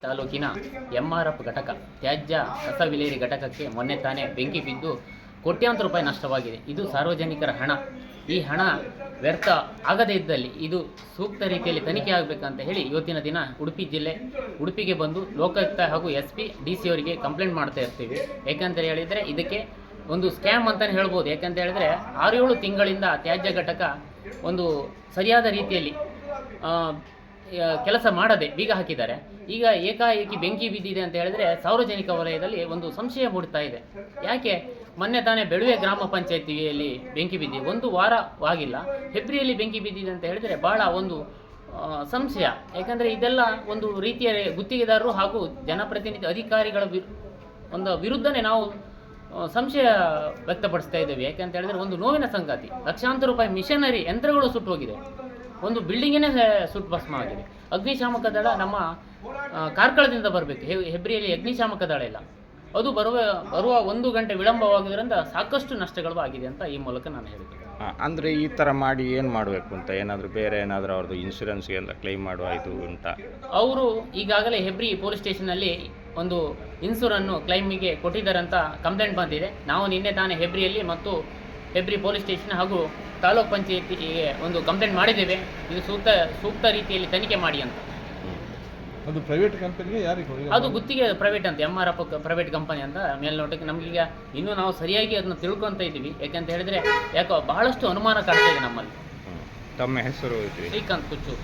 ತಾಲೂಕಿನ ಎಂಆರ್ಎಫ್ ಘಟಕ ತ್ಯಾಜ್ಯ ಕಸ ವಿಲೇರಿ ಘಟಕಕ್ಕೆ ಮೊನ್ನೆ ತಾನೇ ಬೆಂಕಿ ಬಿದ್ದು ಕೋಟ್ಯಾಂತರ ರೂಪಾಯಿ ನಷ್ಟವಾಗಿದೆ. ಇದು ಸಾರ್ವಜನಿಕರ ಹಣ. ಈ ಹಣ ವ್ಯರ್ಥ ಆಗದೇ ಇದ್ದಲ್ಲಿ ಇದು ಸೂಕ್ತ ರೀತಿಯಲ್ಲಿ ತನಿಖೆ ಆಗಬೇಕಂತ ಹೇಳಿ ಇವತ್ತಿನ ದಿನ ಉಡುಪಿಗೆ ಬಂದು ಲೋಕಾಯುಕ್ತ ಹಾಗೂ SP DC ಅವರಿಗೆ ಕಂಪ್ಲೇಂಟ್ ಮಾಡ್ತಾ ಇರ್ತೀವಿ. ಯಾಕಂತ ಹೇಳಿದರೆ ಇದಕ್ಕೆ ಒಂದು ಸ್ಕ್ಯಾಮ್ ಅಂತಲೇ ಹೇಳ್ಬೋದು. ಯಾಕಂತ ಹೇಳಿದರೆ 6-7 ತಿಂಗಳಿಂದ ತ್ಯಾಜ್ಯ ಘಟಕ ಒಂದು ಸರಿಯಾದ ರೀತಿಯಲ್ಲಿ ಕೆಲಸ ಮಾಡದೆ ಬೀಗ ಹಾಕಿದ್ದಾರೆ. ಈಗ ಏಕಾಏಕಿ ಬೆಂಕಿ ಬಿದ್ದಿದೆ ಅಂತ ಹೇಳಿದರೆ ಸಾರ್ವಜನಿಕ ವಲಯದಲ್ಲಿ ಒಂದು ಸಂಶಯ ಮೂಡ್ತಾ ಇದೆ. ಯಾಕೆ ಮೊನ್ನೆ ತಾನೇ ಬೆಳುವೆ ಗ್ರಾಮ ಪಂಚಾಯತಿಯಲ್ಲಿ ಬೆಂಕಿ ಬಿದ್ದಿದೆ, 1 ವಾರವಾಗಿಲ್ಲ, ಹೆಬ್ರಿಯಲ್ಲಿ ಬೆಂಕಿ ಬಿದ್ದಿದೆ ಅಂತ ಹೇಳಿದರೆ ಭಾಳ ಒಂದು ಸಂಶಯ. ಯಾಕಂದರೆ ಇದೆಲ್ಲ ಒಂದು ರೀತಿಯ ಗುತ್ತಿಗೆದಾರರು ಹಾಗೂ ಜನಪ್ರತಿನಿಧಿ ಅಧಿಕಾರಿಗಳ ವಿರುದ್ಧನೇ ನಾವು ಸಂಶಯ ವ್ಯಕ್ತಪಡಿಸ್ತಾ ಇದ್ದೇವೆ. ಯಾಕಂತ ಹೇಳಿದರೆ ಒಂದು ನೋವಿನ ಸಂಗತಿ, ಲಕ್ಷಾಂತರ ರೂಪಾಯಿ ಮಿಷನರಿ ಯಂತ್ರಗಳು ಸುಟ್ಟು ಹೋಗಿದೆ, ಒಂದು ಬಿಲ್ಡಿಂಗೇ ಸುಟ್ಟು ಭಸ್ಮ ಆಗಿದೆ. ಅಗ್ನಿಶಾಮಕ ದಳ ನಮ್ಮ ಕಾರ್ಕಳದಿಂದ ಬರಬೇಕು, ಹೆಬ್ರಿಯಲ್ಲಿ ಅಗ್ನಿಶಾಮಕ ದಳ ಇಲ್ಲ, ಅದು ಬರುವ 1 ಗಂಟೆ ವಿಳಂಬವಾಗಿದ್ದರಿಂದ ಸಾಕಷ್ಟು ನಷ್ಟಗಳು ಆಗಿದೆ ಅಂತ ಈ ಮೂಲಕ ನಾನು ಹೇಳ್ತೀನಿ. ಅಂದರೆ ಈ ಥರ ಮಾಡಿ ಏನು ಮಾಡಬೇಕು ಅಂತ ಏನಾದರೂ ಬೇರೆ ಏನಾದರೂ ಅವ್ರದ್ದು ಇನ್ಶೂರೆನ್ಸ್ಗೆ ಅಂತ ಕ್ಲೈಮ್ ಮಾಡುವ ಇದು ಉಂಟಾ? ಅವರು ಈಗಾಗಲೇ ಹೆಬ್ರಿ ಪೊಲೀಸ್ ಸ್ಟೇಷನಲ್ಲಿ ಒಂದು ಇನ್ಶೂರನ್ನು ಕ್ಲೈಮಿಗೆ ಕೊಟ್ಟಿದ್ದಾರೆ ಅಂತ ಕಂಪ್ಲೇಂಟ್ ಬಂದಿದೆ. ನಾವು ನಿನ್ನೆ ತಾನೇ ಹೆಬ್ರಿಯಲ್ಲಿ ಮತ್ತು ಹೆಬ್ರಿ ಪೊಲೀಸ್ ಸ್ಟೇಷನ್ ಹಾಗೂ ತಾಲೂಕ್ ಪಂಚಾಯತಿಗೆ ಒಂದು ಕಂಪ್ಲೇಂಟ್ ಮಾಡಿದ್ದೇವೆ. ಇದು ಸೂಕ್ತ ರೀತಿಯಲ್ಲಿ ತನಿಖೆ ಮಾಡಿ ಅಂತ. ಅದು ಪ್ರೈವೇಟ್ ಕಂಪನಿಗೆ ಯಾರಿಗೆ? ಅದು ಗುತ್ತಿಗೆ ಪ್ರೈವೇಟ್ ಅಂತ, MRF ಪ್ರೈವೇಟ್ ಕಂಪನಿ ಅಂತ ಮೇಲ್ನೋಟಕ್ಕೆ ನಮಗೀಗ ಇನ್ನೂ ನಾವು ಸರಿಯಾಗಿ ಅದನ್ನು ತಿಳ್ಕೊತ ಇದ್ದೀವಿ. ಯಾಕಂತ ಹೇಳಿದರೆ ಯಾಕೋ ಬಹಳಷ್ಟು ಅನುಮಾನ ಕಾಡ್ತಾ ಇದೆ ನಮ್ಮಲ್ಲಿ. ತಮ್ಮ ಹೆಸರು? ಶ್ರೀಕಾಂತ್ ಕುಚ್ಚೂರು.